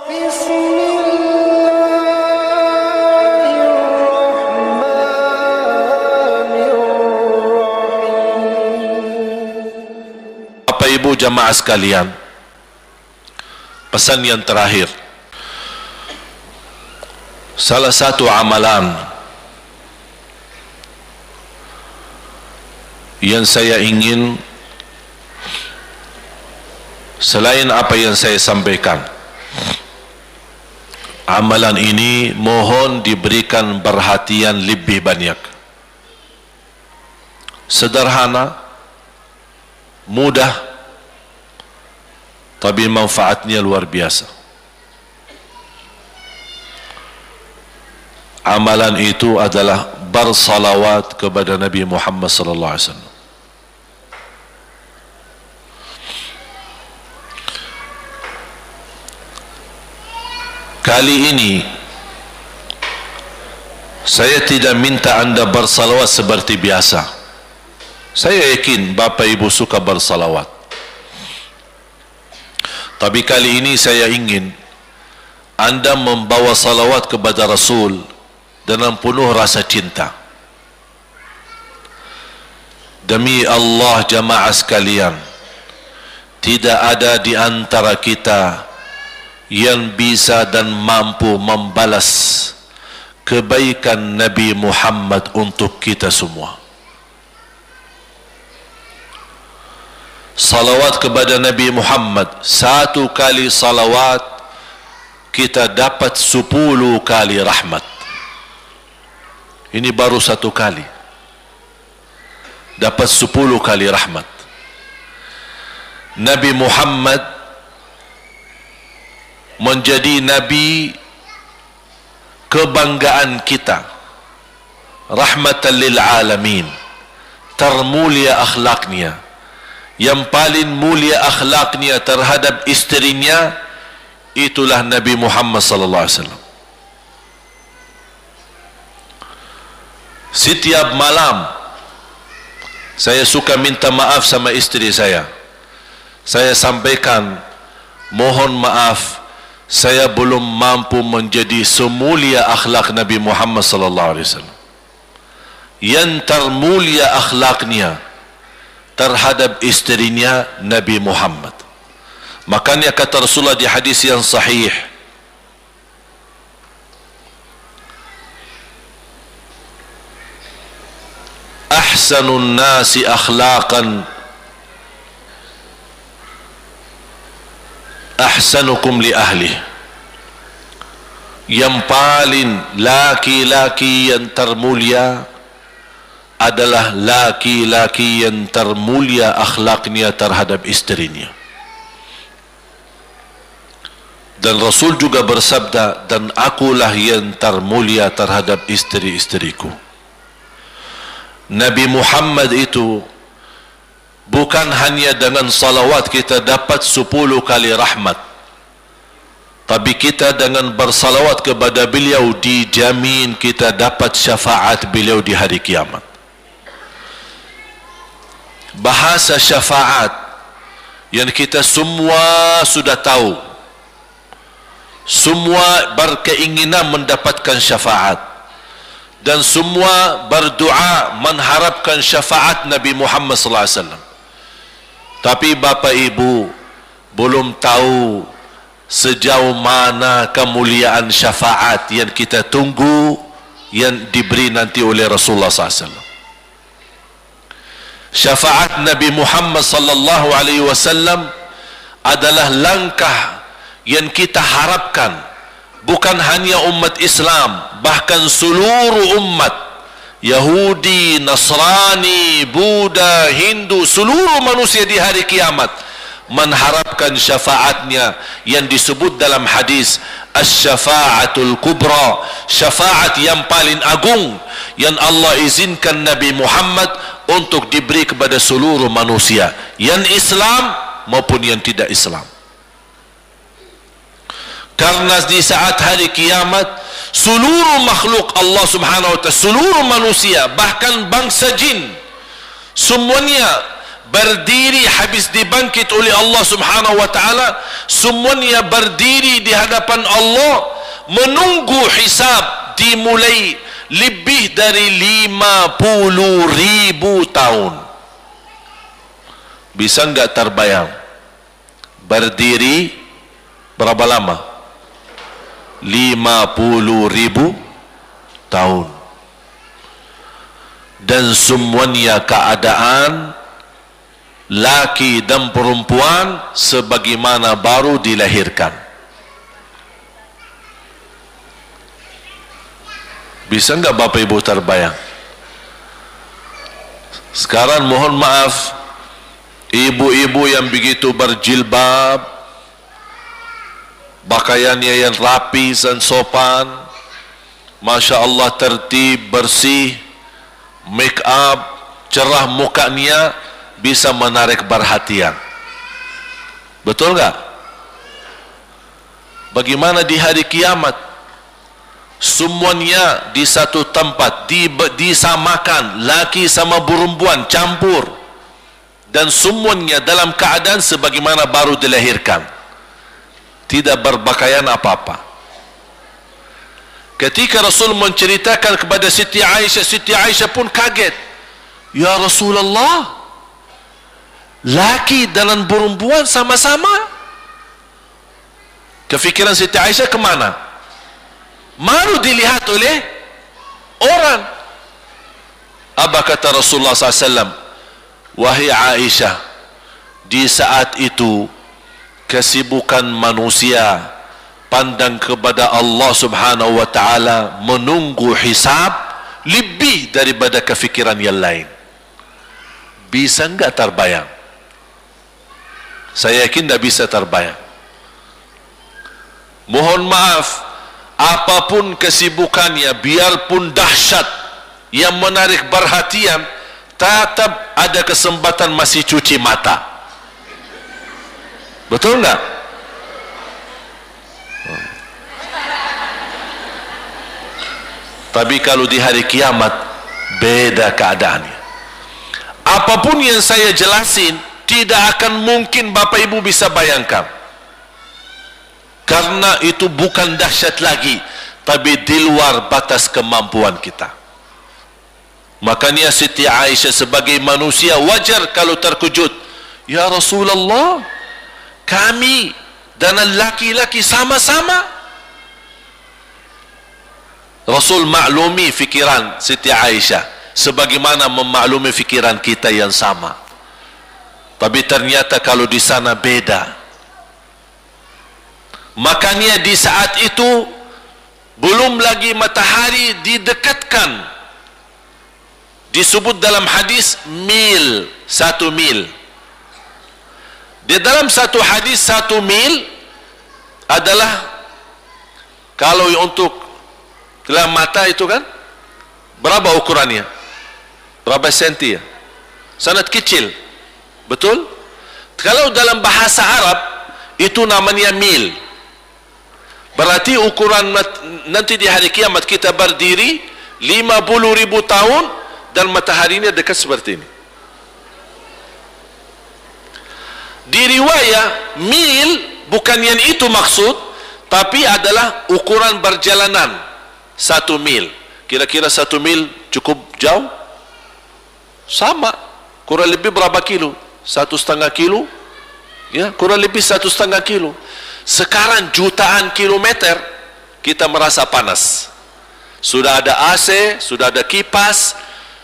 Bapak Ibu jamaah sekalian, pesan yang terakhir, salah satu amalan yang saya ingin, selain apa yang saya sampaikan, amalan ini mohon diberikan perhatian lebih banyak. Sederhana, mudah, tapi manfaatnya luar biasa. Amalan itu adalah bersalawat kepada Nabi Muhammad sallallahu alaihi wasallam. Kali ini saya tidak minta anda bersalawat seperti biasa. Saya yakin Bapak Ibu suka bersalawat, tapi kali ini saya ingin anda membawa salawat kepada Rasul dengan penuh rasa cinta. Demi Allah jamaah sekalian, tidak ada di antara kita yang bisa dan mampu membalas kebaikan Nabi Muhammad untuk kita semua. Salawat kepada Nabi Muhammad, satu kali salawat kita dapat 10 kali rahmat. Ini baru satu kali, dapat 10 kali rahmat. Nabi Muhammad menjadi Nabi kebanggaan kita, rahmatan lil alamin, termulia akhlaknya. Yang paling mulia akhlaknya terhadap istrinya, itulah Nabi Muhammad sallallahu alaihi wasallam. Setiap malam saya suka minta maaf sama istri saya. Saya sampaikan, mohon maaf, saya belum mampu menjadi semulia akhlak Nabi Muhammad sallallahu alaihi wasallam. Yang termulia akhlaknya terhadap istrinya Nabi Muhammad. Makanya kata Rasulullah di hadis yang sahih, ahsanun nasi akhlaqan ahsanukum li ahli. Yang paling laki-laki yang termulia adalah laki-laki yang termulia akhlaknya terhadap istrinya. Dan Rasul juga bersabda, dan akulah yang termulia terhadap istri-istriku. Nabi Muhammad itu bukan hanya dengan salawat kita dapat 10 kali rahmat, tapi kita dengan bersalawat kepada beliau dijamin kita dapat syafaat beliau di hari kiamat. Bahasa syafaat yang kita semua sudah tahu, semua berkeinginan mendapatkan syafaat, dan semua berdoa mengharapkan syafaat Nabi Muhammad sallallahu alaihi wasallam. Tapi Bapak Ibu belum tahu sejauh mana kemuliaan syafaat yang kita tunggu yang diberi nanti oleh Rasulullah sallallahu alaihi wasallam. Syafaat Nabi Muhammad sallallahu alaihi wasallam adalah langkah yang kita harapkan, bukan hanya umat Islam, bahkan seluruh umat, Yahudi, Nasrani, Buddha, Hindu, seluruh manusia di hari kiamat mengharapkan syafaatnya yang disebut dalam hadis asy-syafa'atul kubra, syafaat yang paling agung yang Allah izinkan Nabi Muhammad untuk diberi kepada seluruh manusia, yang Islam maupun yang tidak Islam. Karena di saat hari kiamat seluruh makhluk Allah subhanahu wa ta'ala, seluruh manusia, bahkan bangsa jin, semuanya berdiri habis dibangkit oleh Allah Subhanahu wa taala, semuanya berdiri di hadapan Allah menunggu hisab dimulai lebih dari 50.000 tahun. Bisa enggak terbayang berdiri berapa lama? 50.000 tahun. Dan semuanya keadaan laki dan perempuan sebagaimana baru dilahirkan. Bisa enggak Bapak Ibu terbayang? Sekarang mohon maaf, ibu-ibu yang begitu berjilbab, pakaiannya yang rapi dan sopan, Masya Allah, tertib, bersih, make up, cerah mukanya, bisa menarik perhatian. Betul enggak? Bagaimana di hari kiamat? Semuanya di satu tempat, disamakan, laki sama perempuan campur, dan semuanya dalam keadaan sebagaimana baru dilahirkan, tidak berpakaian apa-apa. Ketika Rasul menceritakan kepada Siti Aisyah pun kaget. Ya Rasulullah, laki dan perempuan sama-sama. Kefikiran Siti Aisyah kemana? Malu dilihat oleh orang. Apa kata Rasulullah SAW? Wahai Aisyah, di saat itu kesibukan manusia pandang kepada Allah Subhanahu wa taala menunggu hisab lebih daripada kefikiran yang lain. Bisa enggak terbayang? Saya yakin tidak bisa terbayang. Mohon maaf, apapun kesibukannya, biarpun dahsyat yang menarik perhatian, tetap ada kesempatan masih cuci mata. Betul enggak? Tapi kalau di hari kiamat beda keadaannya. Apapun yang saya jelasin tidak akan mungkin Bapak Ibu bisa bayangkan, karena itu bukan dahsyat lagi, tapi di luar batas kemampuan kita. Makanya Siti Aisyah sebagai manusia wajar kalau terkejut. Ya Rasulullah, kami dan laki-laki sama-sama. Rasul maklumi fikiran Siti Aisyah sebagaimana memaklumi fikiran kita yang sama. Tapi ternyata kalau di sana beda. Makanya di saat itu belum lagi matahari didekatkan, disebut dalam hadis mil, 1 mil. Di dalam satu hadis 1 mil adalah, kalau untuk dalam mata itu kan berapa ukurannya? Berapa senti ya? Sangat kecil. Betul? Kalau dalam bahasa Arab itu namanya mil. Berarti ukuran nanti di hari kiamat kita berdiri 50.000 tahun dan mataharinya dekat seperti ini. Di riwayat mil bukan yang itu maksud, tapi adalah ukuran perjalanan 1 mil. Kira-kira 1 mil cukup jauh? Sama, kurang lebih berapa kilo? 1,5 kilo? Ya, kurang lebih 1,5 kilo. Sekarang jutaan kilometer kita merasa panas. Sudah ada AC, sudah ada kipas,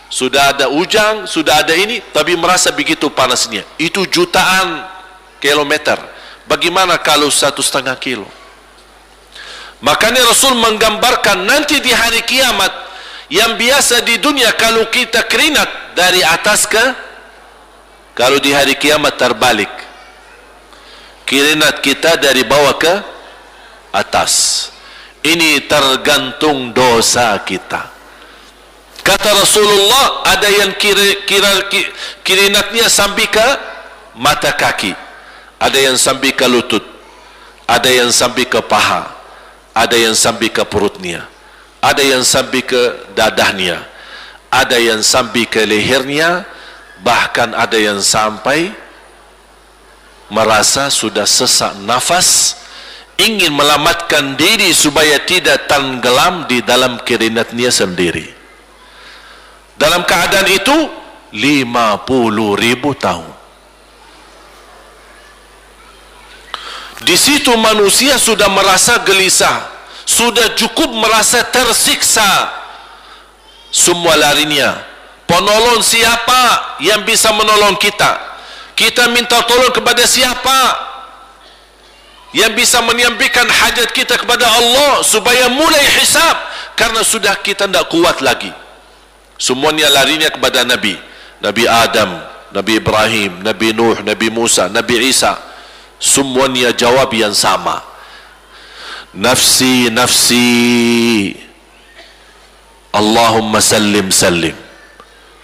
sudah ada ujang, sudah ada ini, tapi merasa begitu panasnya. Itu jutaan kilometer. Bagaimana kalau 1,5 kilo? Makanya Rasul menggambarkan nanti di hari kiamat, yang biasa di dunia kalau kita keringat dari atas ke, kalau di hari kiamat terbalik, keringat kita dari bawah ke atas. Ini tergantung dosa kita. Kata Rasulullah, ada yang keringatnya sampai ke mata kaki, ada yang sampai ke lutut, ada yang sampai ke paha, ada yang sampai ke perutnya, ada yang sampai ke dadahnya, ada yang sampai ke lehernya, Bahkan ada yang sampai merasa sudah sesak nafas, ingin melamatkan diri supaya tidak tenggelam di dalam keringatnya sendiri. Dalam keadaan itu 50.000 tahun. Di situ manusia sudah merasa gelisah, sudah cukup merasa tersiksa. Semua larinya, penolong siapa yang bisa menolong kita? Kita minta tolong kepada siapa yang bisa menyampaikan hajat kita kepada Allah supaya mulai hisab? Karena sudah kita tidak kuat lagi. Semuanya larinya kepada Nabi Adam, Nabi Ibrahim, Nabi Nuh, Nabi Musa, Nabi Isa. Semuanya jawab yang sama, nafsi nafsi, Allahumma sallim sallim.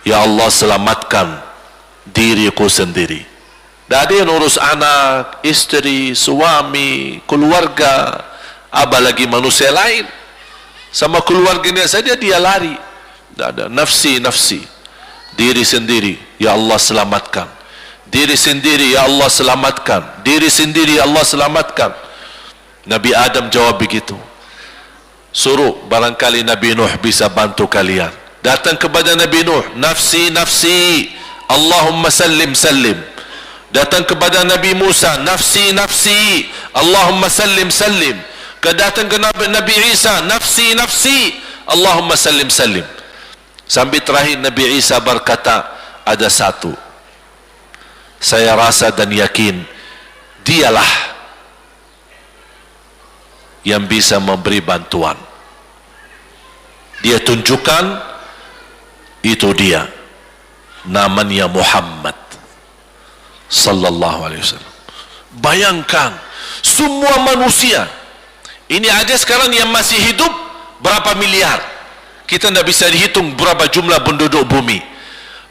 Ya Allah, selamatkan diriku sendiri. Tak ada yang urus anak, isteri, suami, keluarga, apalagi manusia lain. Sama keluarganya saja dia lari. Tak ada. Nafsi nafsi, diri sendiri, ya Allah selamatkan. Diri sendiri, ya Allah selamatkan. Diri sendiri, ya Allah selamatkan. Nabi Adam jawab begitu. Suruh, barangkali Nabi Nuh bisa bantu kalian. Datang kepada Nabi Nuh, nafsi nafsi, Allahumma sallim sallim. Datang kepada Nabi Musa, nafsi nafsi, Allahumma sallim sallim. Datang ke Nabi Isa, nafsi nafsi, Allahumma sallim sallim. Sampai terakhir Nabi Isa berkata, ada satu, saya rasa dan yakin dialah yang bisa memberi bantuan. Dia tunjukkan, itu dia, namanya Muhammad sallallahu alaihi wasallam. Bayangkan semua manusia ini aja sekarang yang masih hidup berapa miliar, kita tidak bisa dihitung berapa jumlah penduduk bumi.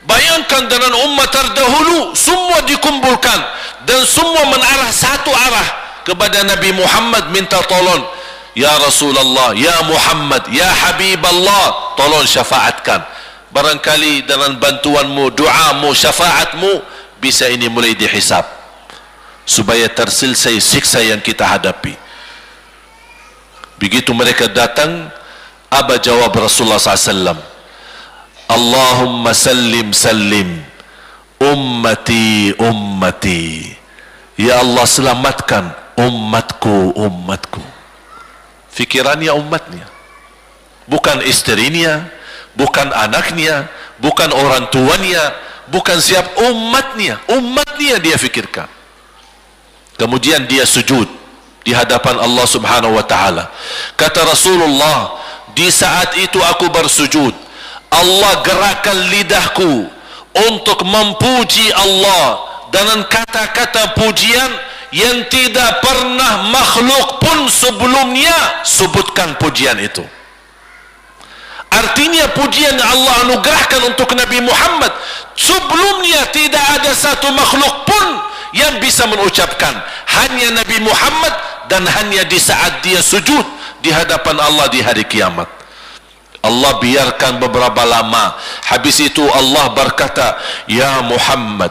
Bayangkan dengan umat terdahulu semua dikumpulkan dan semua menarah satu arah kepada Nabi Muhammad, minta tolong, ya Rasulullah, ya Muhammad, ya Habiballah, tolong syafaatkan. Barangkali dengan bantuanmu, doamu, syafaatmu, bisa ini mulai dihisab supaya terselesai siksa yang kita hadapi. Begitu mereka datang, apa jawab Rasulullah SAW? Allahumma sallim sallim, ummati ummati. Ya Allah, selamatkan umatku umatku. Fikirannya umatnya, bukan istrinya, bukan anaknya, bukan orang tuanya, bukan siap, umatnya. Umatnya dia fikirkan. Kemudian dia sujud di hadapan Allah Subhanahu wa taala. Kata Rasulullah, di saat itu aku bersujud, Allah gerakkan lidahku untuk memuji Allah dengan kata-kata pujian yang tidak pernah makhluk pun sebelumnya sebutkan pujian itu. Artinya pujian yang Allah anugerahkan untuk Nabi Muhammad sebelumnya tidak ada satu makhluk pun yang bisa mengucapkan, hanya Nabi Muhammad, dan hanya di saat dia sujud di hadapan Allah di hari kiamat. Allah biarkan beberapa lama, habis itu Allah berkata, ya Muhammad,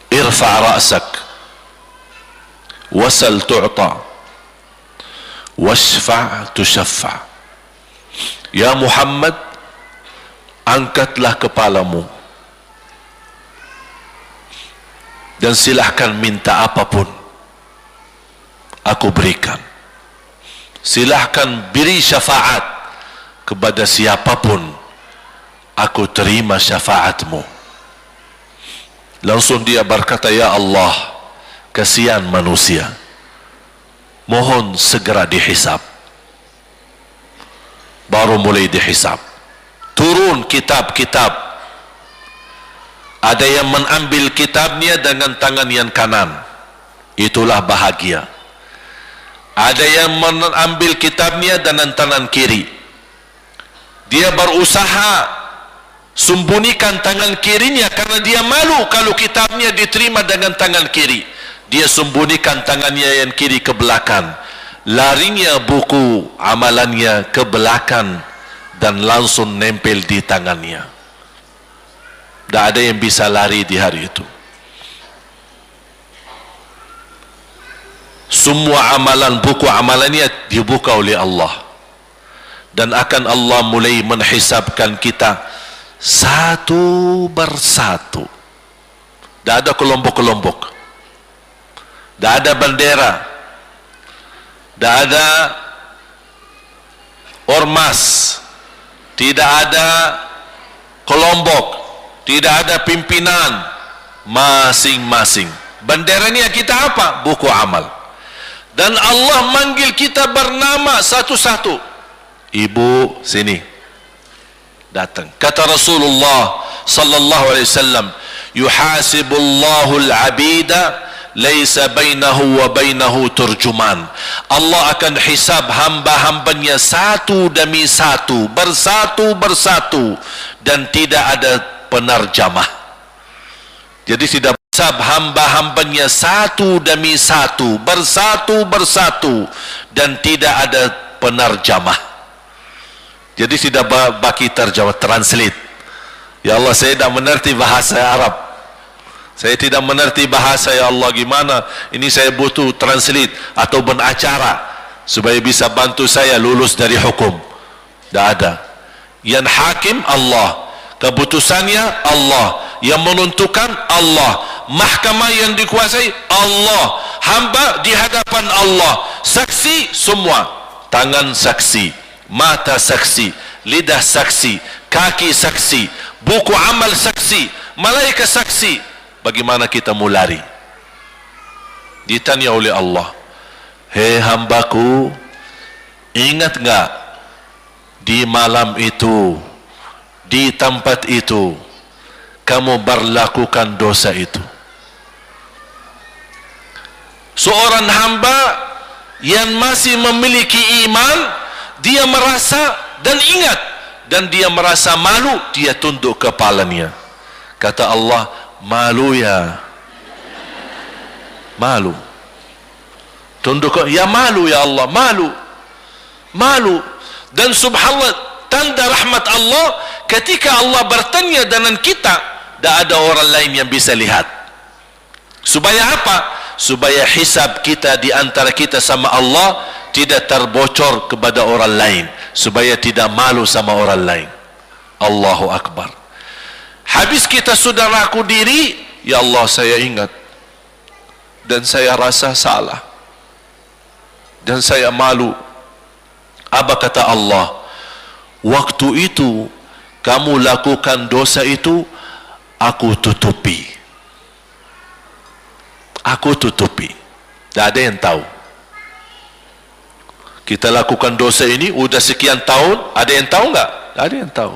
irfa' ra'sak wasal tu'ta washfa' tushaffa'. Ya Muhammad, angkatlah kepalamu dan silahkan minta apapun, aku berikan. Silahkan beri syafaat kepada siapapun, aku terima syafaatmu. Langsung dia berkata, ya Allah, kasihan manusia, mohon segera dihisab. Baru mulai dihisab, turun kitab-kitab. Ada yang mengambil kitabnya dengan tangan yang kanan, itulah bahagia. Ada yang mengambil kitabnya dengan tangan kiri, dia berusaha sembunyikan tangan kirinya karena dia malu kalau kitabnya diterima dengan tangan kiri. Dia sembunyikan tangannya yang kiri ke belakang, larinya buku amalannya ke belakang dan langsung nempel di tangannya. Tak ada yang bisa lari di hari itu. Semua amalan, buku amalannya dibuka oleh Allah, dan akan Allah mulai menghisabkan kita satu persatu. Tak ada kelompok-kelompok, tak ada bendera, tak ada ormas, tidak ada kelompok, tidak ada pimpinan, masing-masing. Benderanya kita apa? Buku amal. Dan Allah manggil kita bernama satu-satu. Ibu, sini, datang. Kata Rasulullah sallallahu alaihi wasallam, yuhasibullahu al-abida laisa bainahu wa bainahu turjuman. Allah akan hisab hamba-hambanya satu demi satu, bersatu-bersatu, dan tidak ada penerjemah. Jadi tidak hisab hamba-hambanya satu demi satu, bersatu-bersatu, dan tidak ada penerjemah. Jadi tidak bagi terjemah, translate. Ya Allah, saya tidak mengerti bahasa Arab, saya tidak mengerti bahasa, ya Allah, gimana ini, saya butuh translate atau benacara supaya bisa bantu saya lulus dari hukum. Tidak ada. Yang hakim Allah, keputusannya Allah, yang menentukan Allah, mahkamah yang dikuasai Allah, hamba di hadapan Allah, saksi semua, tangan saksi, mata saksi, lidah saksi, kaki saksi, buku amal saksi, malaikat saksi. Bagaimana kita mau lari? Ditanya oleh Allah, hei hambaku, ingat enggak di malam itu, di tempat itu, kamu berlakukan dosa itu? Seorang hamba yang masih memiliki iman, dia merasa dan ingat, dan dia merasa malu, dia tunduk kepalanya. Kata Allah, malu ya, malu, tunduk, ya malu ya Allah, malu, malu. Dan subhanallah, tanda rahmat Allah, ketika Allah bertanya dengan kita, tak ada orang lain yang bisa lihat. Supaya apa? Supaya hisab kita di antara kita sama Allah tidak terbocor kepada orang lain, supaya tidak malu sama orang lain. Allahu Akbar. Habis kita sudah laku diri, ya Allah, saya ingat dan saya rasa salah dan saya malu. Apa kata Allah? Waktu itu kamu lakukan dosa itu, aku tutupi, aku tutupi. Tak ada yang tahu. Kita lakukan dosa ini udah sekian tahun, ada yang tahu enggak? Tak ada yang tahu.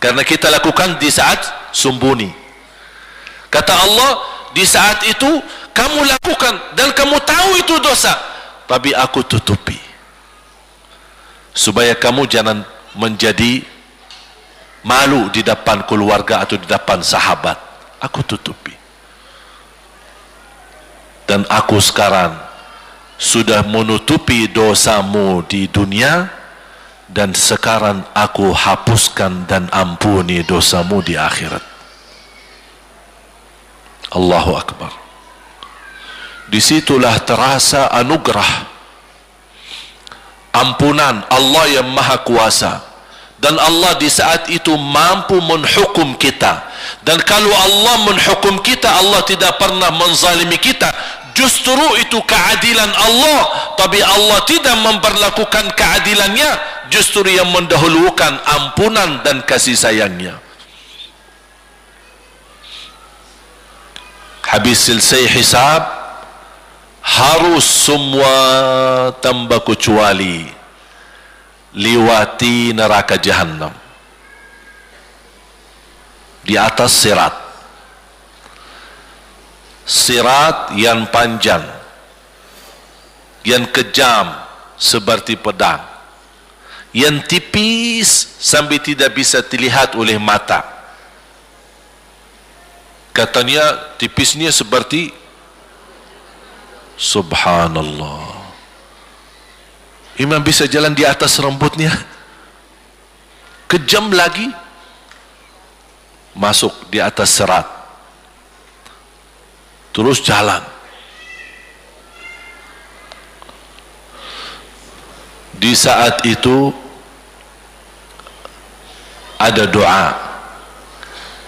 Karena kita lakukan di saat sembunyi. Kata Allah, di saat itu kamu lakukan dan kamu tahu itu dosa, tapi aku tutupi, supaya kamu jangan menjadi malu di depan keluarga atau di depan sahabat. Aku tutupi. Dan aku sekarang sudah menutupi dosamu di dunia, dan sekarang aku hapuskan dan ampuni dosamu di akhirat. Allahu Akbar. Disitulah terasa anugerah, ampunan Allah yang maha kuasa. Dan Allah di saat itu mampu menghukum kita. Dan kalau Allah menghukum kita, Allah tidak pernah menzalimi kita. Justru itu keadilan Allah, tapi Allah tidak memperlakukan keadilannya, justru yang mendahulukan ampunan dan kasih sayangnya. Habis selesai hisab, harus semua tanpa kecuali liwati neraka Jahannam di atas sirat. Sirat yang panjang, yang kejam seperti pedang, yang tipis sampai tidak bisa dilihat oleh mata. Katanya tipisnya seperti, subhanallah, imam bisa jalan di atas rambutnya. kejam lagi, masuk di atas sirat, terus jalan. Di saat itu ada doa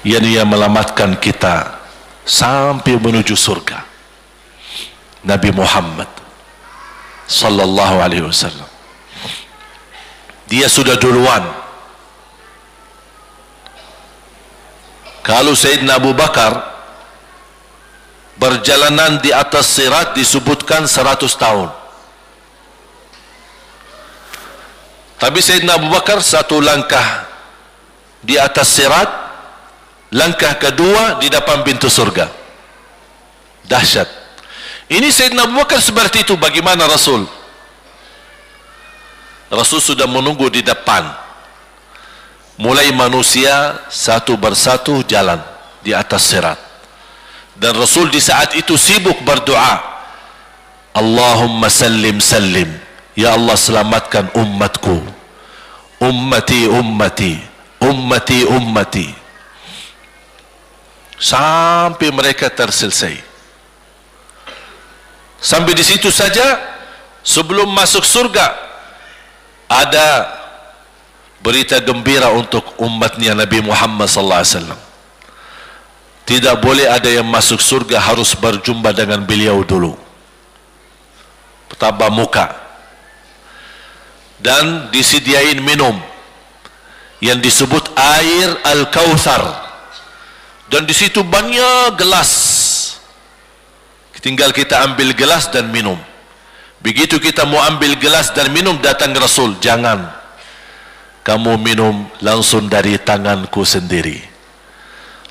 yang ia melamatkan kita sampai menuju surga. Nabi Muhammad sallallahu alaihi wasallam, dia sudah duluan. Kalau Sayyidina Abu Bakar berjalanan di atas sirat disebutkan 100 tahun, tapi Sayyidina Abu Bakar satu langkah di atas sirat, langkah kedua di depan pintu surga. Dahsyat. Ini Sayyidina Abu Bakar seperti itu. Bagaimana Rasul? Rasul sudah menunggu di depan. Mulai manusia satu persatu jalan di atas sirat, dan Rasul di saat itu sibuk berdoa, Allahumma sallim sallim, ya Allah selamatkan umatku, ummati ummati, ummati ummati, sampai mereka terselesai. Sampai di situ saja. Sebelum masuk surga ada berita gembira untuk umatnya Nabi Muhammad sallallahu alaihi wasallam. Tidak boleh ada yang masuk surga harus berjumpa dengan beliau dulu, tatap muka, dan disediain minum yang disebut air Al-Kautsar, dan di situ banyak gelas. Tinggal kita ambil gelas dan minum. Begitu kita mau ambil gelas dan minum, datang Rasul, jangan kamu minum langsung dari tanganku sendiri.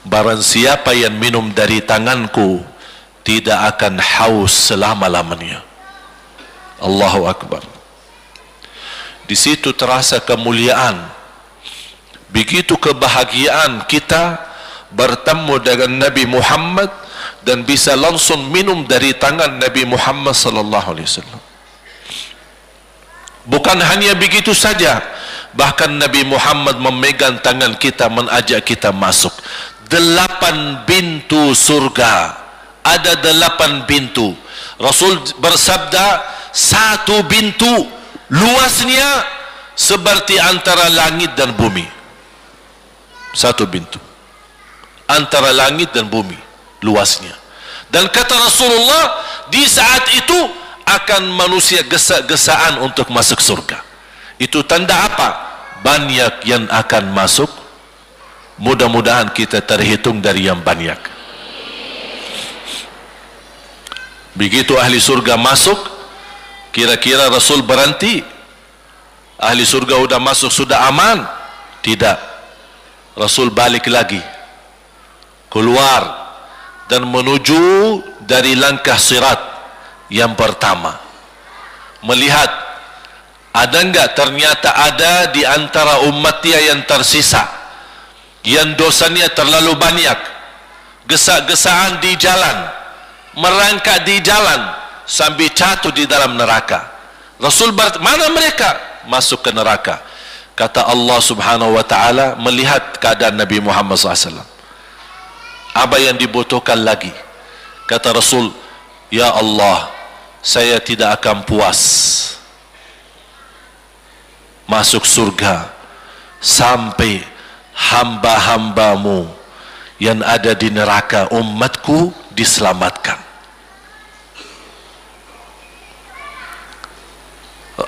Barang siapa yang minum dari tanganku tidak akan haus selama-lamanya. Allahu Akbar. Di situ terasa kemuliaan. Begitu kebahagiaan kita bertemu dengan Nabi Muhammad dan bisa langsung minum dari tangan Nabi Muhammad sallallahu alaihi wasallam. Bukan hanya begitu saja, bahkan Nabi Muhammad memegang tangan kita, mengajak kita masuk 8 pintu surga. Ada 8 pintu. Rasul bersabda, satu pintu luasnya seperti antara langit dan bumi. Satu pintu antara langit dan bumi luasnya. Dan kata Rasulullah, di saat itu akan manusia gesa-gesaan untuk masuk surga. Itu tanda apa? Banyak yang akan masuk. Mudah-mudahan kita terhitung dari yang banyak. Begitu ahli surga masuk, kira-kira Rasul berhenti? Ahli surga sudah masuk, sudah aman? Tidak. Rasul balik lagi, keluar dan menuju dari langkah sirat yang pertama, melihat ada enggak, ternyata ada di antara umatnya yang tersisa, yang dosanya terlalu banyak, gesa-gesaan di jalan, merangkak di jalan sampai jatuh di dalam neraka. Rasul mana mereka? Masuk ke neraka. Kata Allah subhanahu wa ta'ala, melihat keadaan Nabi Muhammad SAW, apa yang dibutuhkan lagi? Kata Rasul, ya Allah, saya tidak akan puas masuk surga sampai hamba-hambamu yang ada di neraka, umatku, diselamatkan.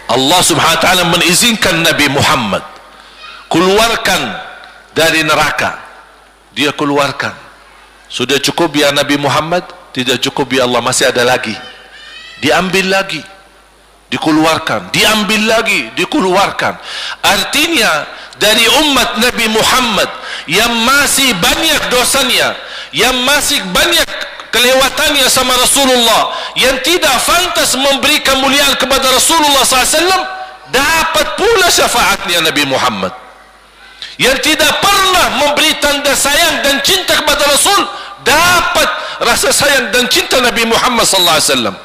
Allah subhanahu wa ta'ala mengizinkan Nabi Muhammad keluarkan dari neraka. Dia keluarkan. Sudah cukup ya Nabi Muhammad? Tidak cukup ya Allah, masih ada lagi. Diambil lagi, dikeluarkan, diambil lagi, dikeluarkan. Artinya dari umat Nabi Muhammad yang masih banyak dosanya, yang masih banyak kelewatannya sama Rasulullah, yang tidak pantas memberi kemuliaan kepada Rasulullah SAW, dapat pula syafaatnya Nabi Muhammad. Yang tidak pernah memberi tanda sayang dan cinta kepada Rasul, dapat rasa sayang dan cinta Nabi Muhammad sallallahu alaihi wasallam.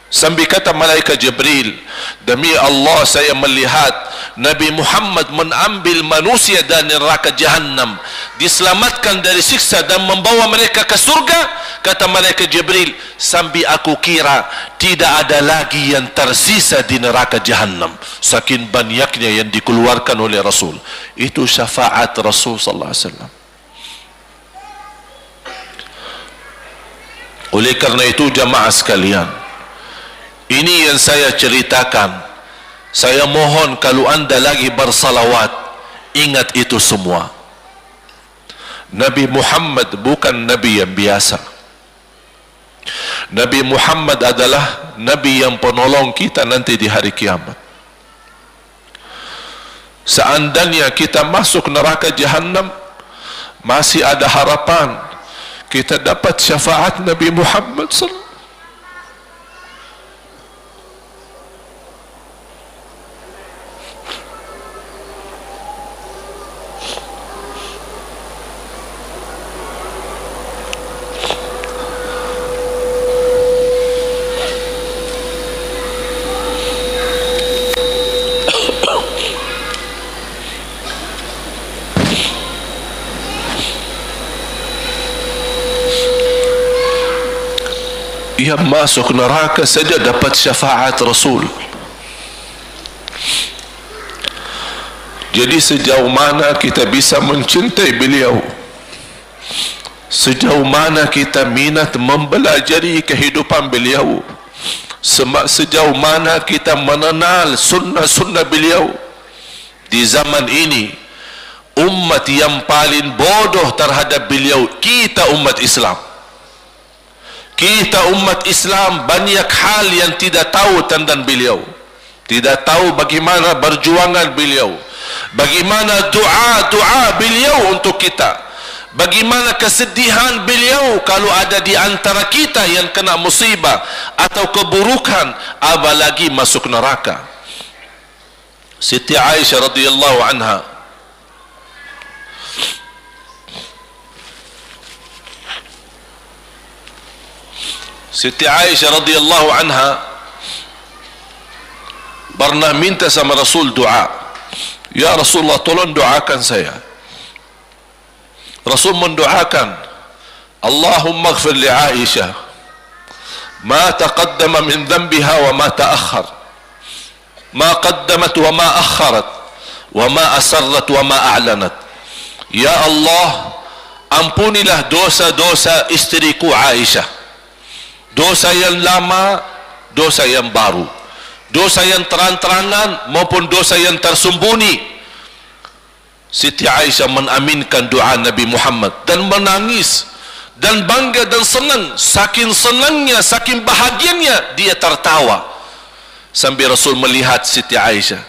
Sambil kata malaikat Jibril, demi Allah saya melihat Nabi Muhammad mengambil manusia dari neraka Jahannam, diselamatkan dari siksa dan membawa mereka ke surga. Kata malaikat Jibril, sambil aku kira tidak ada lagi yang tersisa di neraka Jahannam, saking banyaknya yang dikeluarkan oleh Rasul. Itu syafaat Rasul sallallahu alaihi wasallam. Oleh karena itu jamaah sekalian, ini yang saya ceritakan. Saya mohon kalau anda lagi bersalawat, ingat itu semua. Nabi Muhammad bukan Nabi yang biasa. Nabi Muhammad adalah Nabi yang penolong kita nanti di hari kiamat. Seandainya kita masuk neraka Jahannam, masih ada harapan kita dapat syafaat Nabi Muhammad sallallahu. Dia masuk neraka saja dapat syafaat Rasul. Jadi sejauh mana kita bisa mencintai beliau, sejauh mana kita minat mempelajari kehidupan beliau, sejauh mana kita mengenal sunnah-sunnah beliau. Di zaman ini, umat yang paling bodoh terhadap beliau kita umat Islam. Kita umat Islam banyak hal yang tidak tahu tentang beliau, tidak tahu bagaimana berjuangan beliau, bagaimana doa beliau untuk kita, bagaimana kesedihan beliau kalau ada di antara kita yang kena musibah atau keburukan, apalagi masuk neraka. Siti Aisyah radhiyallahu anha, Siti Aisyah radhiyallahu anha pernah minta sama Rasul doa. Ya Rasulullah, tolong doakan saya. Rasul mendoakan, Allahumma ighfir li Aisyah ma taqaddama min dhanbiha wa ma ta'akhkhar, ma qaddamat wa ma akharat, wa ma asarrat wa ma a'lanat. Ya Allah, ampunilah dosa-dosa istriku Aisyah, dosa yang lama, dosa yang baru, dosa yang terang-terangan maupun dosa yang tersembunyi. Siti Aisyah menaminkan doa Nabi Muhammad dan menangis dan bangga dan senang. Saking senangnya, saking bahagianya, dia tertawa sambil Rasul melihat Siti Aisyah.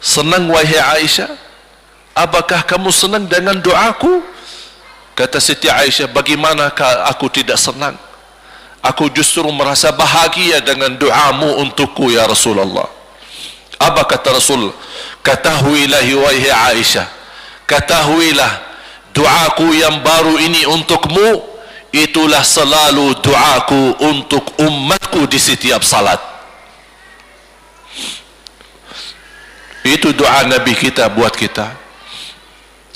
Senang wahai Aisyah? Apakah kamu senang dengan doaku? Kata Siti Aisyah, bagaimanakah aku tidak senang? Aku justru merasa bahagia dengan doamu untukku ya Rasulullah. Apa kata Rasul? Ketahuilah wahai Aisyah, ketahuilah doaku yang baru ini untukmu, itulah selalu doaku untuk umatku di setiap salat. Itu doa Nabi kita buat kita.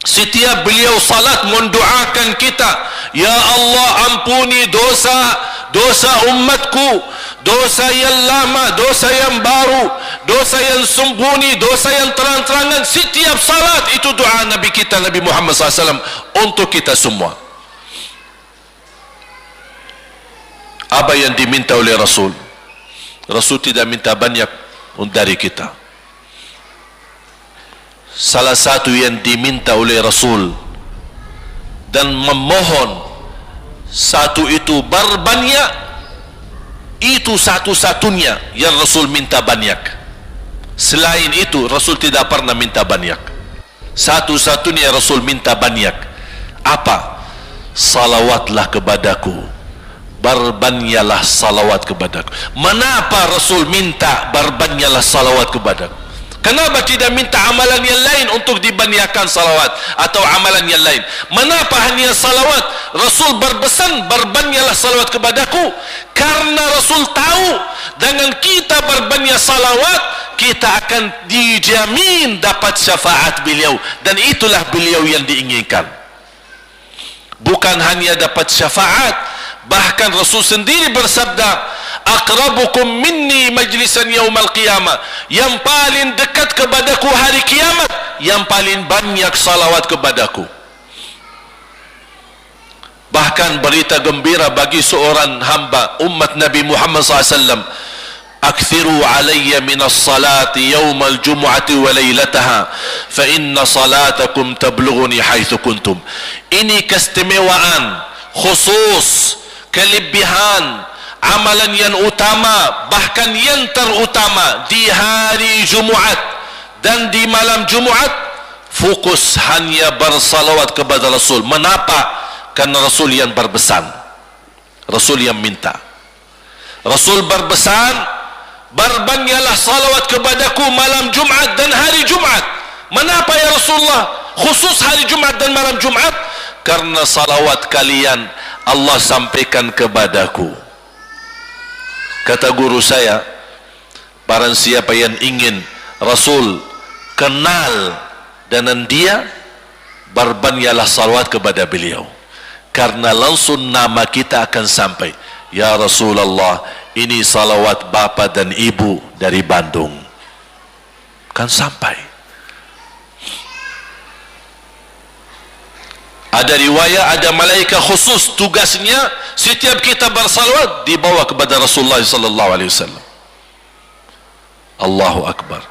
Setiap beliau salat mendoakan kita, ya Allah ampuni dosa umatku, dosa yang lama, dosa yang baru, dosa yang sembunyi, dosa yang terang-terangan. Setiap salat itu doa Nabi kita, Nabi Muhammad SAW untuk kita semua. Apa yang diminta oleh Rasul? Rasul tidak minta banyak dari kita. Salah satu yang diminta oleh Rasul dan memohon, satu itu berbanyak, itu satu-satunya yang Rasul minta banyak. Selain itu Rasul tidak pernah minta banyak. Satu-satunya Rasul minta banyak. Apa? Salawatlah kepadaku, berbanyaklah salawat kepadaku. Mengapa Rasul minta berbanyaklah salawat kepadaku? Kenapa tidak minta amalan yang lain untuk dibanyakan salawat atau amalan yang lain? Mengapa hanya salawat? Rasul berpesan, berbanyaklah salawat kepadaku, karena Rasul tahu dengan kita berbanyak salawat kita akan dijamin dapat syafaat beliau, dan itulah beliau yang diinginkan. Bukan hanya dapat syafaat, bahkan Rasul sendiri bersabda, aqrabukum minni majlisan yaumal qiyamah, yang paling dekat kepadaku hari kiamat yang paling banyak salawat kepadaku. Bahkan berita gembira bagi seorang hamba umat Nabi Muhammad SAW, akthiru alayya minas salati yaumal jumu'ati wa laylataha fa inna salatakum tablughuni haitsu kuntum. Ini keistimewaan khusus, kelebihan amalan yang utama, bahkan yang terutama di hari Jumaat dan di malam Jumaat, fokus hanya bersalawat kepada Rasul. Mengapa? Karena Rasul yang berpesan, Rasul yang minta. Rasul berpesan, berbanyaklah salawat kepadaku malam Jumaat dan hari Jumaat. Mengapa ya Rasulullah khusus hari Jumaat dan malam Jumaat? Karena salawat kalian Allah sampaikan kepadaku. Kata guru saya, barang siapa yang ingin Rasul kenal dengan dia, berbanyaklah salawat kepada beliau, karena langsung nama kita akan sampai. Ya Rasulullah, ini salawat bapa dan ibu dari Bandung, kan sampai. Ada riwayat, ada malaikat khusus tugasnya setiap kita bersalawat dibawa kepada Rasulullah sallallahu alaihi wasallam. Allahu akbar.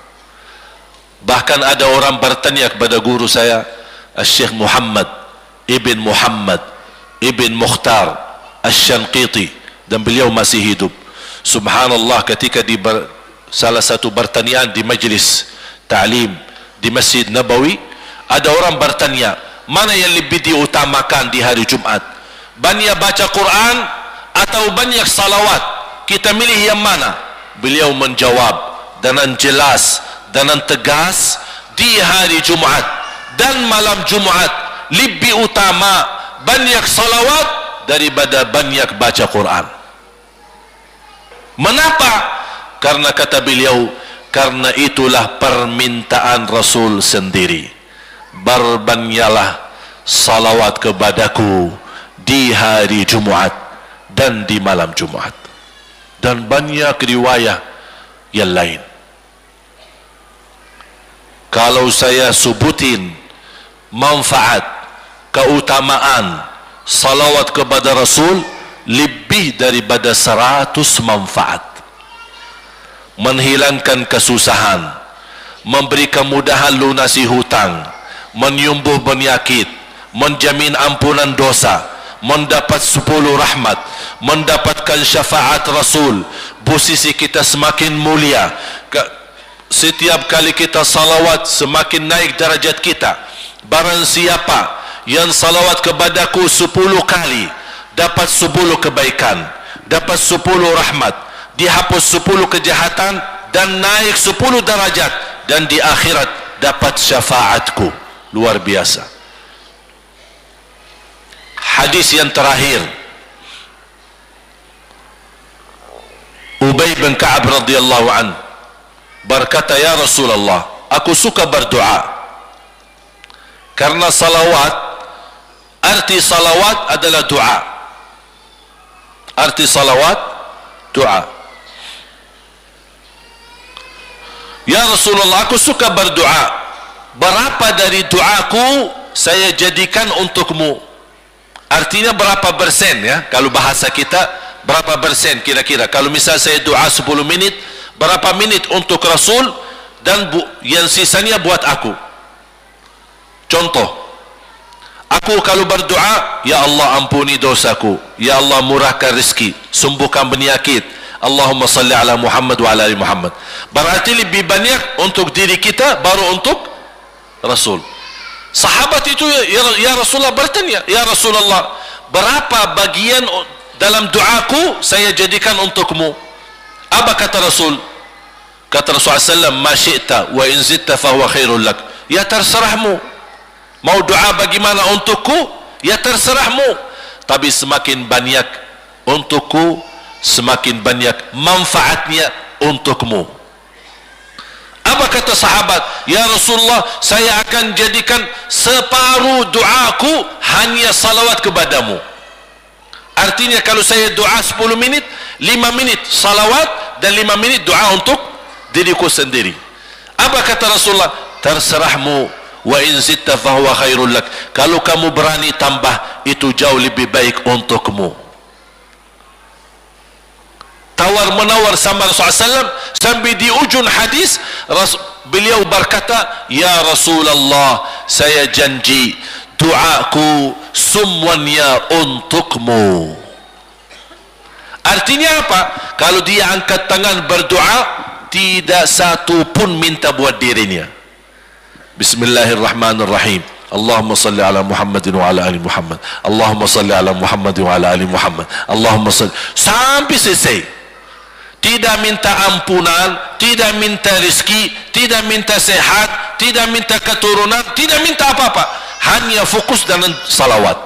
Bahkan ada orang bertanya kepada guru saya, Syekh Muhammad ibn Mukhtar Asy-Syanqiti, dan beliau masih hidup. Subhanallah, ketika di salah satu pertanyaan di majlis ta'lim di Masjid Nabawi, ada orang bertanya, mana yang lebih diutamakan di hari Jumat? Banyak baca Quran atau banyak salawat? Kita milih yang mana? Beliau menjawab dengan jelas, dengan tegas, di hari Jumat dan malam Jumat lebih utama banyak salawat daripada banyak baca Quran. Mengapa? Karena kata beliau, karena itulah permintaan Rasul sendiri. Berbanyaklah salawat kepadaku di hari Jumaat dan di malam Jumaat. Dan banyak riwayat yang lain. Kalau saya sebutin manfaat, keutamaan salawat kepada Rasul, lebih daripada 100 manfaat. Menghilangkan kesusahan, memberi kemudahan lunasi hutang, menyembuh penyakit, menjamin ampunan dosa, mendapat 10 rahmat, mendapatkan syafaat Rasul, posisi kita semakin mulia. Setiap kali kita salawat semakin naik darajat kita. Barang siapa yang salawat kepadaku 10 kali, dapat 10 kebaikan, dapat 10 rahmat, dihapus 10 kejahatan, dan naik 10 darajat, dan di akhirat dapat syafaatku. Luar biasa. Hadis yang terakhir, Ubay bin Ka'ab radhiyallahu an berkata, ya Rasulullah, aku suka berdoa, karena salawat, arti salawat adalah doa. Arti salawat doa. Ya Rasulullah, aku suka berdoa, berapa dari doaku saya jadikan untukmu? Artinya berapa persen ya? Kalau bahasa kita, berapa persen kira-kira? Kalau misal saya doa 10 menit, berapa menit untuk Rasul, dan yang sisanya buat aku? Contoh, aku kalau berdoa, ya Allah ampuni dosaku, ya Allah murahkan rezeki, sembuhkan penyakit, Allahumma salli ala Muhammad wa ala ali Muhammad. Berarti lebih banyak untuk diri kita, baru untuk Rasul. Sahabat itu ya Rasulullah bertanya, ya Rasulullah, berapa bagian dalam doaku saya jadikan untukmu? Apa kata Rasul? Kata Rasulullah SAW, ma syi'ta wa in zitta fahuwa khairul lak. Ya terserahmu, mau doa bagaimana untukku, ya terserahmu, tapi semakin banyak untukku, semakin banyak manfaatnya untukmu. Apa kata sahabat? Ya Rasulullah, saya akan jadikan separuh doaku hanya salawat kepadamu. Artinya kalau saya doa 10 menit, 5 menit salawat dan 5 menit doa untuk diriku sendiri. Apa kata Rasulullah? Terserahmu, wa in zitta fahuwa khairul lak. Kalau kamu berani tambah, itu jauh lebih baik untukmu. Tawar menawar sama Rasulullah SAW, sampai di ujung hadis beliau berkata, ya Rasulullah, saya janji doaku semuanya untukmu. Artinya apa? Kalau dia angkat tangan berdoa, tidak satu pun minta buat dirinya. Bismillahirrahmanirrahim. Allahumma salli ala Muhammadin wa ala ali Muhammad. Allahumma salli ala Muhammadin wa ala ali Muhammad. Allahumma salli, sampai selesai. Tidak minta ampunan, tidak minta rezeki, tidak minta sehat, tidak minta keturunan, tidak minta apa-apa. Hanya fokus dengan salawat.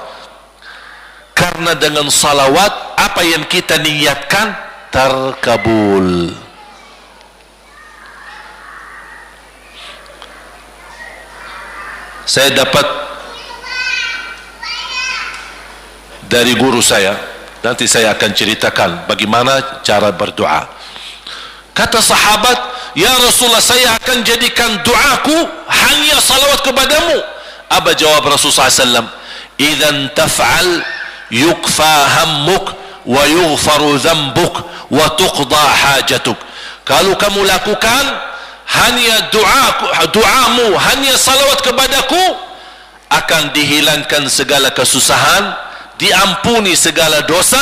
Karena dengan salawat, apa yang kita niatkan terkabul. Saya dapat dari guru saya, nanti saya akan ceritakan bagaimana cara berdoa. Kata sahabat, ya Rasulullah, saya akan jadikan doaku hanya salawat kepadamu. Apa jawab Rasulullah SAW? Idzan taf'al yukfa hammuk wa yughfaru dhanbuk wa tuqda hajatuk. Kalau kamu lakukan hanya doamu, hanya salawat kepadaku, akan dihilangkan segala kesusahan, diampuni segala dosa,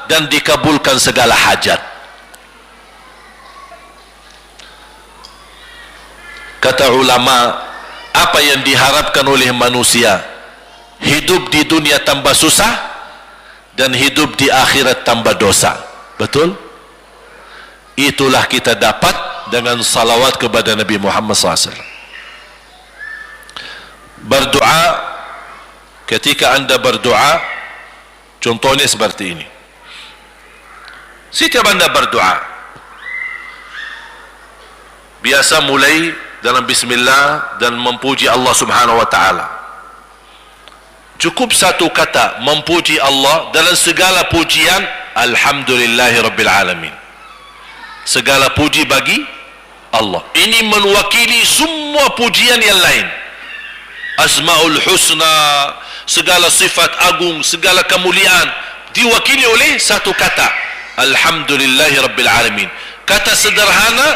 dan dikabulkan segala hajat. Kata ulama, apa yang diharapkan oleh manusia? Hidup di dunia tambah susah dan hidup di akhirat tambah dosa. Betul? Itulah kita dapat dengan salawat kepada Nabi Muhammad SAW. Berdoa, ketika anda berdoa, contohnya seperti ini. Setiap anda berdoa, biasa mulai dalam bismillah dan memuji Allah Subhanahu wa ta'ala. Cukup satu kata memuji Allah dalam segala pujian, alhamdulillahi rabbil alamin. Segala puji bagi Allah. Ini mewakili semua pujian yang lain. Asmaul husna, segala sifat agung, segala kemuliaan diwakili oleh satu kata, alhamdulillahi rabbil alamin. Kata sederhana,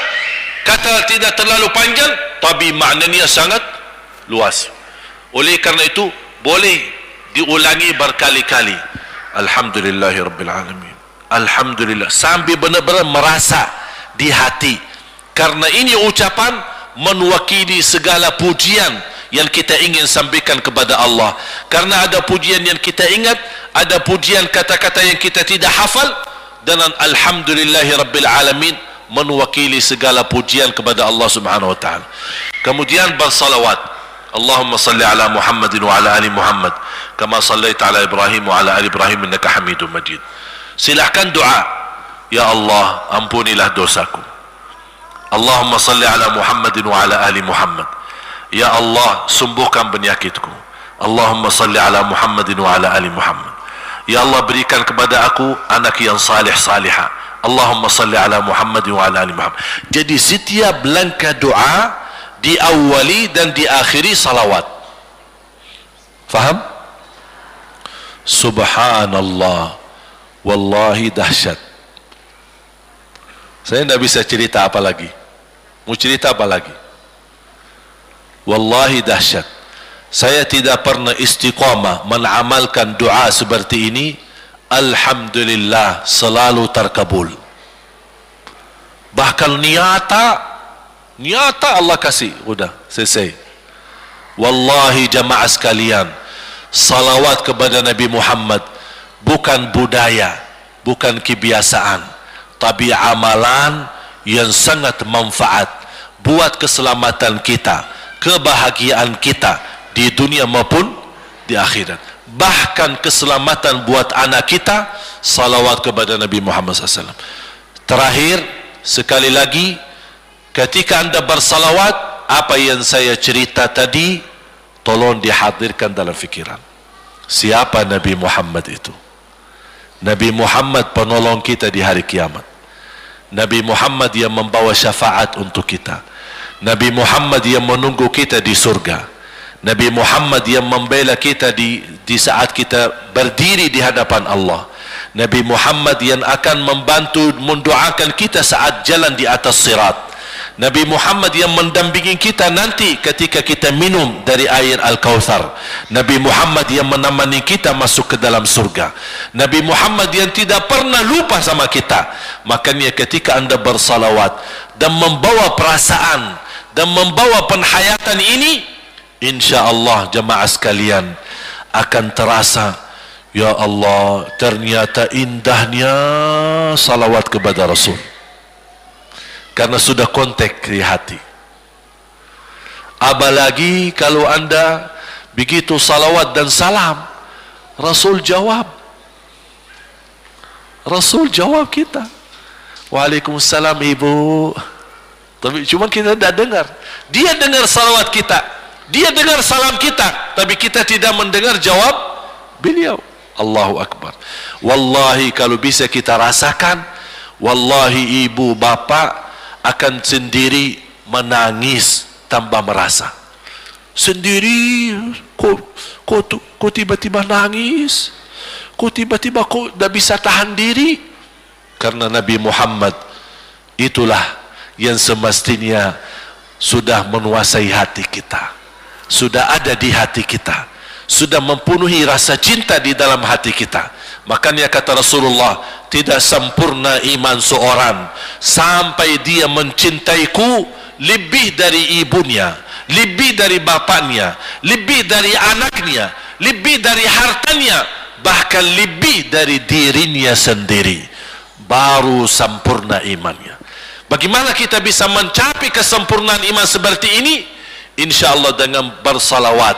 kata tidak terlalu panjang, tapi maknanya sangat luas. Oleh karena itu boleh diulangi berkali-kali, alhamdulillahi rabbil alamin, alhamdulillah, sampai benar-benar merasa di hati. Karena ini ucapan mewakili segala pujian yang kita ingin sampaikan kepada Allah. Karena ada pujian yang kita ingat, ada pujian kata-kata yang kita tidak hafal, dan alhamdulillahi rabbil alamin mewakili segala pujian kepada Allah Subhanahu wa ta'ala. Kemudian bersalawat, Allahumma salli ala Muhammadin wa ala ali Muhammad kama sallaita ala Ibrahim wa ala ali Ibrahim innaka Hamidum Majid. Silakan doa, ya Allah, ampunilah dosaku. Allahumma salli ala Muhammadin wa ala ali Muhammad. Ya Allah, sembuhkan penyakitku. Allahumma salli ala Muhammadin wa ala ali Muhammad. Ya Allah, berikan kepada aku anak yang salih salihah. Allahumma salli ala Muhammadin wa ala ali Muhammad. Jadi setiap langkah doa diawali dan diakhiri salawat. Faham? Subhanallah, wallahi dahsyat. Saya tidak bisa cerita apa lagi. Mau cerita apa lagi? Wallahi dahsyat. Saya tidak pernah istiqamah mengamalkan doa seperti ini. Alhamdulillah, selalu terkabul. Bahkan nyata Allah kasih, udah selesai. Wallahi jamaah sekalian, salawat kepada Nabi Muhammad bukan budaya, bukan kebiasaan, tapi amalan yang sangat manfaat buat keselamatan kita, kebahagiaan kita di dunia maupun di akhirat. Bahkan keselamatan buat anak kita, salawat kepada Nabi Muhammad SAW. Terakhir, sekali lagi, ketika anda bersalawat, apa yang saya cerita tadi, tolong dihadirkan dalam fikiran. Siapa Nabi Muhammad itu? Nabi Muhammad penolong kita di hari kiamat. Nabi Muhammad yang membawa syafaat untuk kita. Nabi Muhammad yang menunggu kita di surga. Nabi Muhammad yang membela kita di saat kita berdiri di hadapan Allah. Nabi Muhammad yang akan membantu mendoakan kita saat jalan di atas sirat. Nabi Muhammad yang mendampingi kita nanti ketika kita minum dari air Al-Kautsar. Nabi Muhammad yang menemani kita masuk ke dalam surga. Nabi Muhammad yang tidak pernah lupa sama kita. Makanya ketika anda bersalawat dan membawa perasaan dan membawa penghayatan ini, insya-Allah jemaah sekalian akan terasa, ya Allah, ternyata indahnya salawat kepada Rasul. Karena sudah kontak di hati. Apalagi kalau anda begitu salawat dan salam, Rasul jawab. Rasul jawab kita. Waalaikumsalam ibu. Tapi cuma kita tidak dengar. Dia dengar salawat kita, dia dengar salam kita, tapi kita tidak mendengar jawab beliau. Allahu Akbar. Wallahi kalau bisa kita rasakan, wallahi ibu bapak akan sendiri menangis tanpa merasa. Sendiri, kok tiba-tiba nangis? Kok tiba-tiba kok tidak bisa tahan diri? Karena Nabi Muhammad itulah yang semestinya sudah menguasai hati kita, sudah ada di hati kita, sudah mempenuhi rasa cinta di dalam hati kita. Makanya kata Rasulullah, tidak sempurna iman seorang sampai dia mencintaiku lebih dari ibunya, lebih dari bapaknya, lebih dari anaknya, lebih dari hartanya, bahkan lebih dari dirinya sendiri. Baru sempurna imannya. Bagaimana kita bisa mencapai kesempurnaan iman seperti ini? InsyaAllah dengan bersalawat,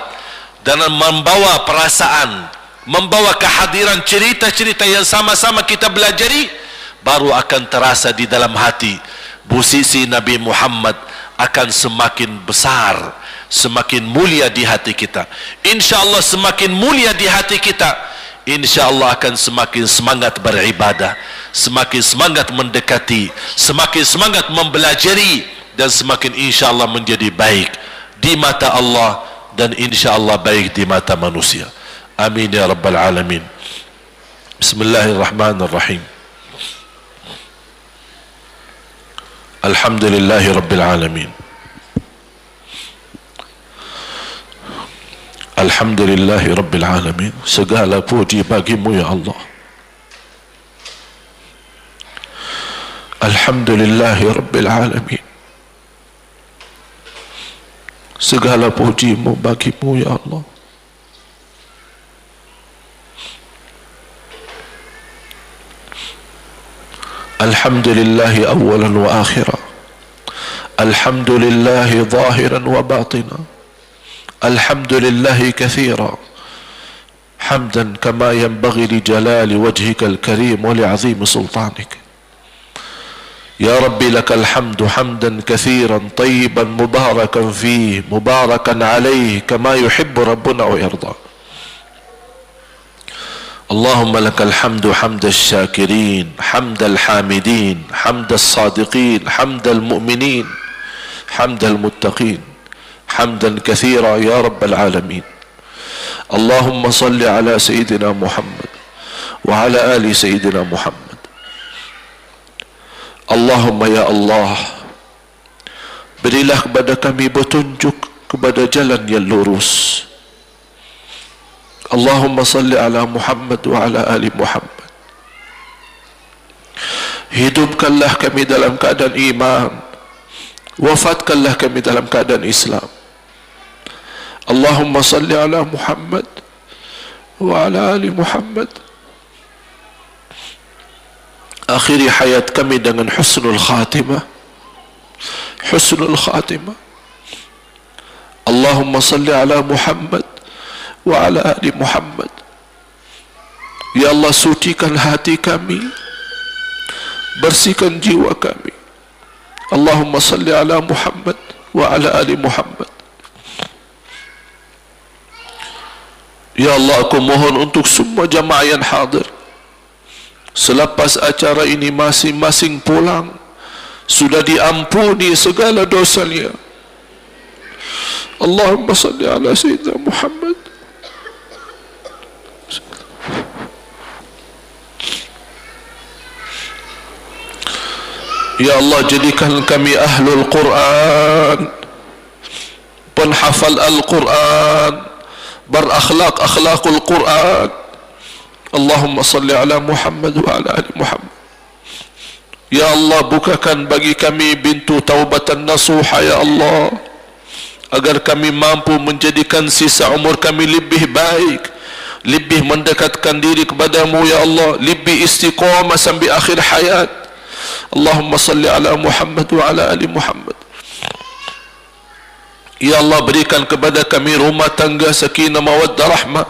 dengan membawa perasaan, membawa kehadiran cerita-cerita yang sama-sama kita belajari, baru akan terasa di dalam hati posisi Nabi Muhammad akan semakin besar, semakin mulia di hati kita. InsyaAllah semakin mulia di hati kita, InsyaAllah akan semakin semangat beribadah, semakin semangat mendekati, semakin semangat mempelajari, dan semakin insyaAllah menjadi baik di mata Allah dan insyaAllah baik di mata manusia. Amin ya rabbal alamin. Bismillahirrahmanirrahim. Alhamdulillahi rabbil alamin. Alhamdulillahi rabbil alamin. Segala puji bagimu ya Allah. Alhamdulillahi rabbil alamin. Segala pujimu bagimu ya Allah. Alhamdulillahi awalan wa akhira. Alhamdulillahi zahiran wa batina. Alhamdulillahi kathira. Hamdan kama yanbaghi li jalali wajhika al-karim wa li azimi sultanik. Ya Rabbi lakal hamdu hamdan kathiran tayyiban mubarakan fih mubarakan alaih kama yuhibbu Rabbuna wa yarda. Allahumma lakal hamdu hamda syakirin, hamda al-hamidin, hamda al-sadiqin, hamda al-mu'minin, hamda al-muttaqin, hamdan kathira ya Rabbal alamin. Allahumma salli ala Sayyidina Muhammad wa ala ali Sayyidina Muhammad. Allahumma ya Allah, berilah kepada kami petunjuk kepada jalan yang lurus. Allahumma salli ala Muhammad wa ala ali Muhammad. Hidupkanlah kami dalam keadaan iman, wafatkanlah kami dalam keadaan Islam. Allahumma salli ala Muhammad wa ala ali Muhammad. Akhiri hayat kami dengan husnul khatimah husnul khatimah. Allahumma salli ala Muhammad wa ala ali Muhammad. Ya Allah, sucikan hati kami, bersihkan jiwa kami. Allahumma salli ala Muhammad wa ala ali Muhammad. Ya Allah, aku mohon untuk semua jamaah yang hadir, selepas acara ini masing-masing pulang sudah diampuni segala dosanya. Allahumma salli ala Sayyidina Muhammad. Ya Allah, jadikan kami ahlul Quran, penghafal Al-Quran, berakhlak akhlakul Quran. Allahumma salli ala Muhammad wa ala ali Muhammad. Ya Allah, bukakan bagi kami pintu taubatan nasuha ya Allah, agar kami mampu menjadikan sisa umur kami lebih baik, lebih mendekatkan diri kepadamu ya Allah, lebih istiqamah sampai akhir hayat. Allahumma salli ala Muhammad wa ala ali Muhammad. Ya Allah, berikan kepada kami rumah tangga sakinah mawaddah rahmah,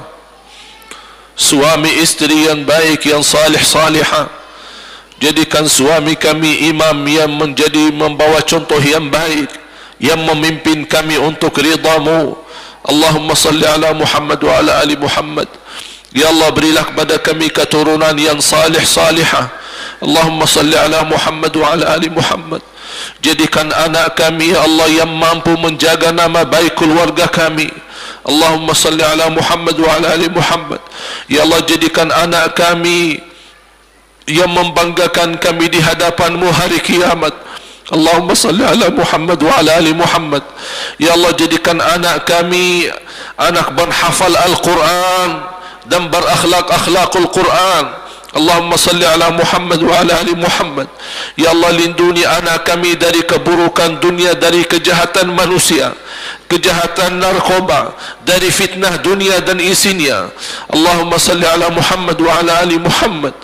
suami istri yang baik, yang salih salihah. Jadikan suami kami imam yang membawa contoh yang baik, yang memimpin kami untuk ridhamu. Allahumma salli ala Muhammad wa ala ali Muhammad. Ya Allah, berilah kepada kami keturunan yang salih salihah. Allahumma salli ala Muhammad wa ala ali Muhammad. Jadikan anak kami ya Allah yang mampu menjaga nama baik keluarga kami. Allahumma salli ala Muhammad wa ala ali Muhammad. Ya Allah, jadikan anak kami yang membanggakan kami di hadapan-Mu hari kiamat. Allahumma salli ala Muhammad wa ala ali Muhammad. Ya Allah, jadikan anak kami anak berhafal Al-Quran dan berakhlak akhlakul Quran. Allahumma salli ala Muhammad wa ala ali Muhammad. Ya Allah, lindungi anak kami dari keburukan dunia, dari kejahatan manusia, kejahatan narkoba, dari fitnah dunia dan isinya. Allahumma salli ala Muhammad wa ala ali Muhammad.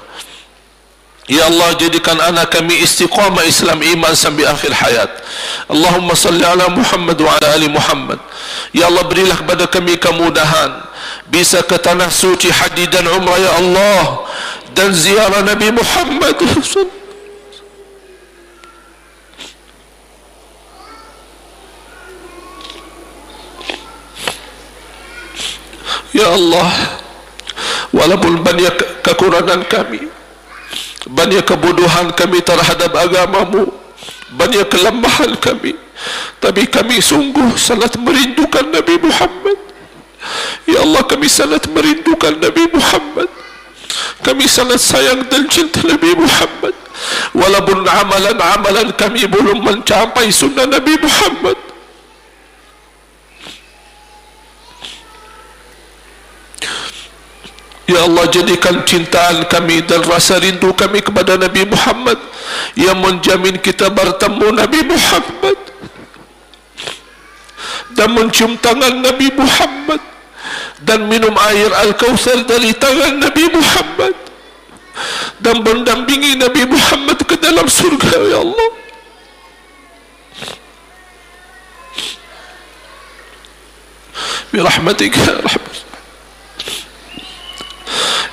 Ya Allah, jadikan anak kami istiqamah Islam iman sampai akhir hayat. Allahumma salli ala Muhammad wa ala ali Muhammad. Ya Allah, berilah kepada kami kemudahan bisa ke tanah suci haji dan umrah ya Allah, dan ziarah Nabi Muhammad. Ya Allah, walaupun banyak kekurangan kami, banyak kebodohan kami terhadap agamamu, banyak kelemahan kami, tapi kami sungguh sangat merindukan Nabi Muhammad. Ya Allah, kami sangat merindukan Nabi Muhammad. Kami sangat sayang dan cinta Nabi Muhammad. Walaupun amalan-amalan kami belum mencapai sunnah Nabi Muhammad. Ya Allah, jadikan cintaan kami dan rasa rindu kami kepada Nabi Muhammad yang menjamin kita bertemu Nabi Muhammad dan mencium tangan Nabi Muhammad dan minum air Al-Kautsar dari tangan Nabi Muhammad dan mendampingi Nabi Muhammad ke dalam surga ya Allah. Birahmatika ya Rahman.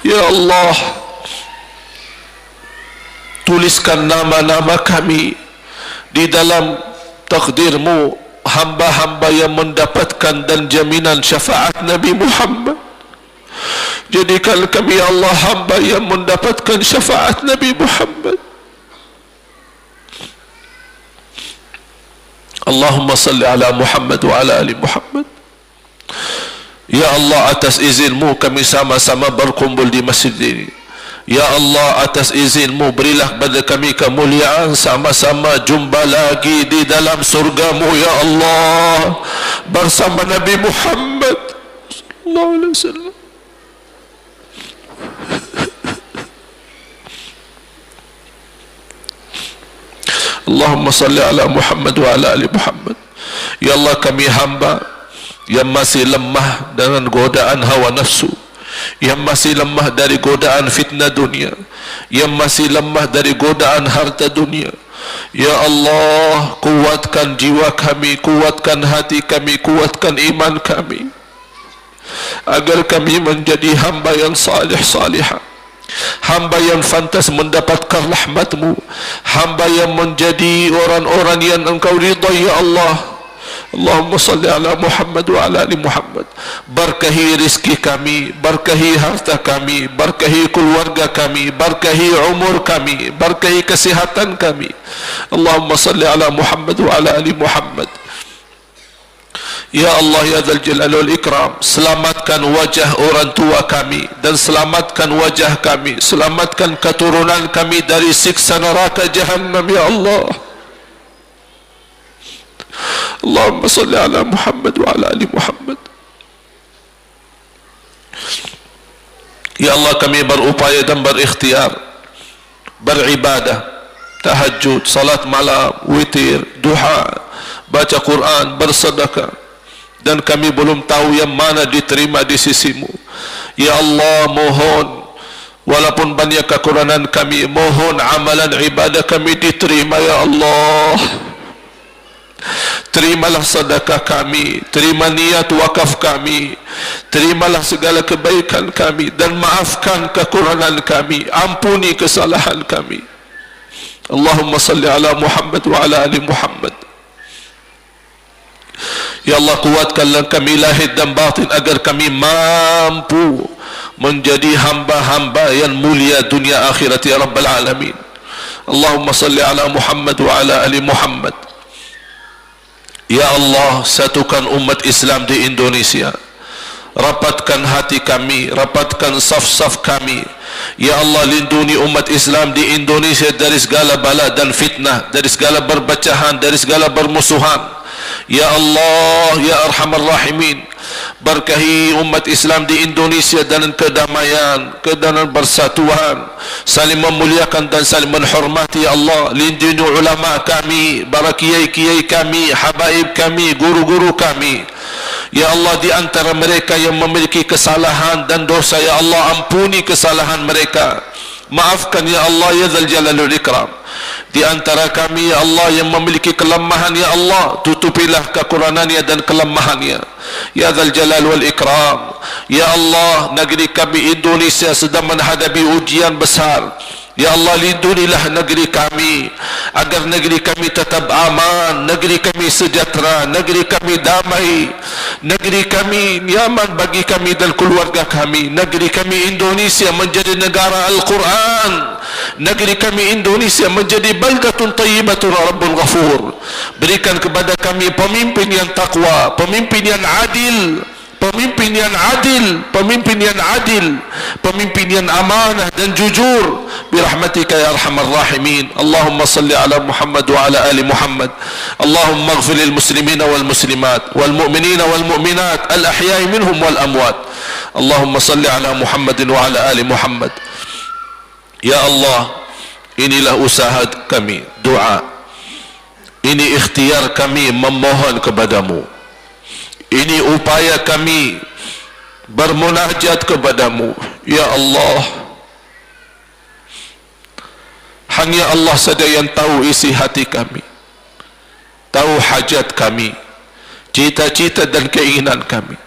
Ya Allah, tuliskan nama-nama kami di dalam takdir-Mu, hamba-hamba yang mendapatkan dan jaminan syafaat Nabi Muhammad. Jadikan kami ya Allah hamba yang mendapatkan syafaat Nabi Muhammad. Allahumma salli ala Muhammad wa ala ali Muhammad. Ya Allah, atas izin-Mu kami sama-sama berkumpul di masjid ini. Ya Allah, atas izin-Mu berilah kepada kami kemuliaan sama-sama jumpa lagi di dalam surga-Mu ya Allah bersama Nabi Muhammad sallallahu alaihi wasallam. Allahumma salli ala Muhammad wa ala ali Muhammad. Ya Allah, kami hamba yang masih lemah dengan godaan hawa nafsu, yang masih lemah dari godaan fitnah dunia, yang masih lemah dari godaan harta dunia. Ya Allah, kuatkan jiwa kami, kuatkan hati kami, kuatkan iman kami, agar kami menjadi hamba yang salih salihah, hamba yang fantas mendapatkan rahmat-Mu, hamba yang menjadi orang-orang yang Engkau ridha ya Allah. Allahumma salli ala Muhammad wa ala ali Muhammad. Berkahi rizki kami, berkahi harta kami, berkahi keluarga kami, berkahi umur kami, berkahi kesihatan kami. Allahumma salli ala Muhammad wa ala ali Muhammad. Ya Allah ya Dzal Jalali wal Ikram, selamatkan wajah orang tua kami dan selamatkan wajah kami, selamatkan keturunan kami dari siksa neraka Jahannam ya Allah. Allahumma salli ala Muhammad wa ala ali Muhammad. Ya Allah, kami berupaya dan berikhtiar beribadah, tahajud, salat malam, witir, duha, baca Quran, bersedekah, dan kami belum tahu yang mana diterima di sisi-Mu. Ya Allah, mohon walaupun banyak kekurangan kami, mohon amalan ibadah kami diterima ya Allah. Terimalah sedekah kami, terima niat wakaf kami, terimalah segala kebaikan kami, dan maafkan kekurangan kami, ampuni kesalahan kami. Allahumma salli ala Muhammad wa ala ali Muhammad. Ya Allah, kuatkanlah kami lahir dan batin agar kami mampu menjadi hamba-hamba yang mulia dunia akhirat ya Rabbal Alamin. Allahumma salli ala Muhammad wa ala ali Muhammad. Ya Allah, satukan umat Islam di Indonesia, rapatkan hati kami, rapatkan saf-saf kami. Ya Allah, lindungi umat Islam di Indonesia dari segala bala dan fitnah, dari segala perpecahan, dari segala permusuhan. Ya Allah, ya Arhamar Rahimin, berkahi umat Islam di Indonesia dengan kedamaian, kedanan bersatuan, saling memuliakan dan saling menghormati. Ya Allah, lindungi ulama kami, para kiai-kiai kami, habaib kami, guru-guru kami. Ya Allah, di antara mereka yang memiliki kesalahan dan dosa, ya Allah, ampuni kesalahan mereka, maafkan ya Allah ya Dzal Jalali wal Ikram. Di antara kami ya Allah yang memiliki kelemahan, ya Allah, tutupilah kekurangannya dan kelemahannya ya Dzal Jalali wal Ikram. Ya Allah, negeri kami Indonesia sedang menghadapi ujian besar. Ya Allah, lindungilah negeri kami agar negeri kami tetap aman, negeri kami sejahtera, negeri kami damai, negeri kami nyaman bagi kami dan keluarga kami. Negeri kami Indonesia menjadi negara Al-Quran, negeri kami Indonesia menjadi baldatun tayyibatun Rabbul Ghafur. Berikan kepada kami pemimpin yang takwa, pemimpin yang adil, pemimpin yang adil, pemimpin yang adil, pemimpin yang amanah dan jujur, birahmatika ya arhamar rahimin. Allahumma salli ala Muhammad wa ala ali Muhammad. Allahumma ighfir lil muslimina wal muslimat wal mu'minina wal mu'minat al ahya'i minhum wal amwat. Allahumma salli ala Muhammad wa ala ali Muhammad. Ya Allah, inilah usaha kami, doa ini, ikhtiar kami memohon kepadamu, ini upaya kami bermunajat kepadamu. Ya Allah, hanya Allah saja yang tahu isi hati kami, tahu hajat kami, cita-cita dan keinginan kami.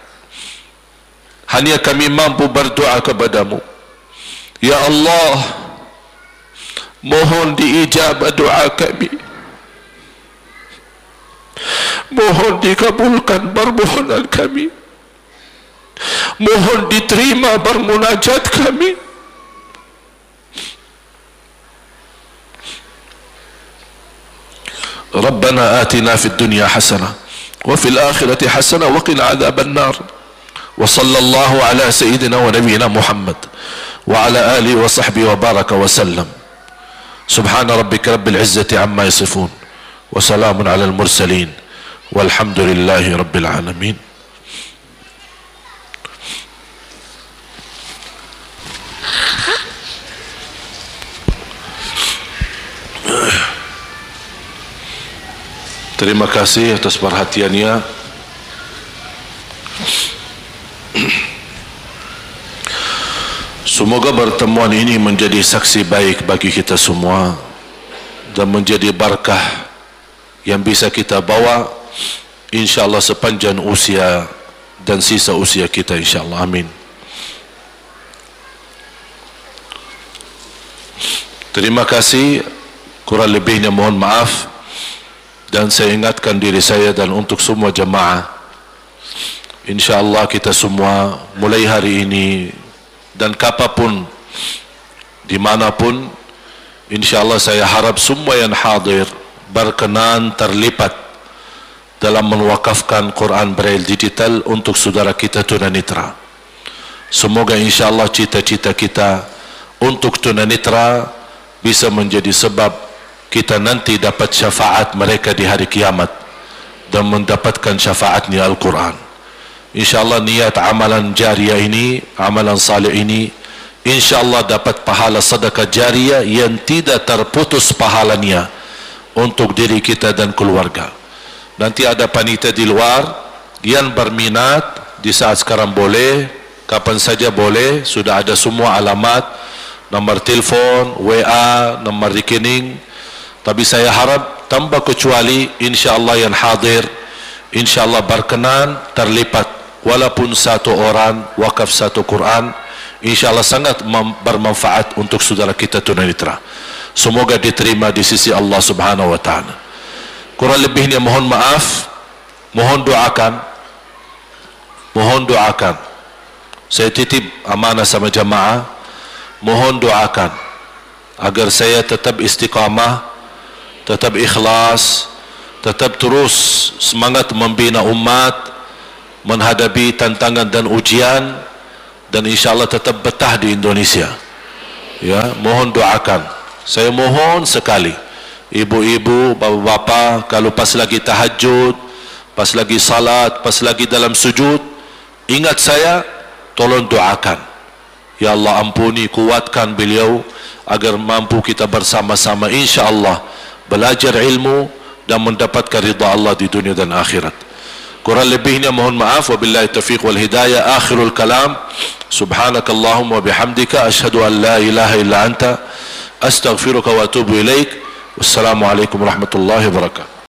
Hanya kami mampu berdoa kepadamu. Ya Allah, mohon diijabah doa kami, mohon dikabulkan permohonan kami, mohon diterima bermunajat kami. Rabbana atina fid dunya hasanah wa fil akhirati hasanah wa qina adzaban nar. Wa sallallahu ala sayyidina wa nabiyyina Muhammad wa ala alihi wa sahbihi wa baraka wa sallam. Subhana rabbika rabbil izzati amma yasifun wa salamun ala al mursalin walhamdulillahi rabbil alamin. Terima kasih atas perhatiannya. Semoga pertemuan ini menjadi saksi baik bagi kita semua dan menjadi barakah yang bisa kita bawa insyaAllah sepanjang usia dan sisa usia kita insyaAllah. Amin. Terima kasih, kurang lebihnya mohon maaf, dan saya ingatkan diri saya dan untuk semua jemaah, insyaAllah kita semua mulai hari ini dan kapanpun dimanapun, insyaAllah saya harap semua yang hadir berkenan terlibat dalam mewakafkan Quran Braille digital untuk saudara kita tunanetra. Semoga insyaAllah cita-cita kita untuk tunanetra bisa menjadi sebab kita nanti dapat syafaat mereka di hari kiamat dan mendapatkan syafaatnya Al-Quran. InsyaAllah niat amalan jariah ini, amalan salih ini, InsyaAllah dapat pahala sedekah jariah yang tidak terputus pahalanya untuk diri kita dan keluarga. Nanti ada panitia di luar yang berminat di saat sekarang boleh, kapan saja boleh, sudah ada semua alamat, nomor telefon, WA, nomor rekening. Tapi saya harap tanpa kecuali insyaAllah yang hadir insyaAllah berkenan terlibat walaupun satu orang wakaf satu Quran, insyaAllah sangat bermanfaat untuk saudara kita tunanetra. Semoga diterima di sisi Allah Subhanahu wa ta'ala. Kurang lebihnya mohon maaf, mohon doakan. Saya titip amanah sama jamaah, mohon doakan agar saya tetap istiqamah, tetap ikhlas, tetap terus semangat membina umat, menghadapi tantangan dan ujian, dan insyaAllah tetap betah di Indonesia. Ya, mohon doakan. Saya mohon sekali, ibu-ibu, bapa-bapa, kalau pas lagi tahajud, pas lagi salat, pas lagi dalam sujud, ingat saya, tolong doakan. Ya Allah, ampuni, kuatkan beliau agar mampu kita bersama-sama insyaAllah belajar ilmu dan mendapatkan ridha Allah di dunia dan akhirat. Kurang lebihnya mohon maaf. Wabillahi taufiq wal hidayah. Akhirul kalam. Subhanakallahumma wa bihamdika asyhadu an la ilaha illa anta astaghfiruka wa atubu ilaik. Wassalamualaikum warahmatullahi wabarakatuh.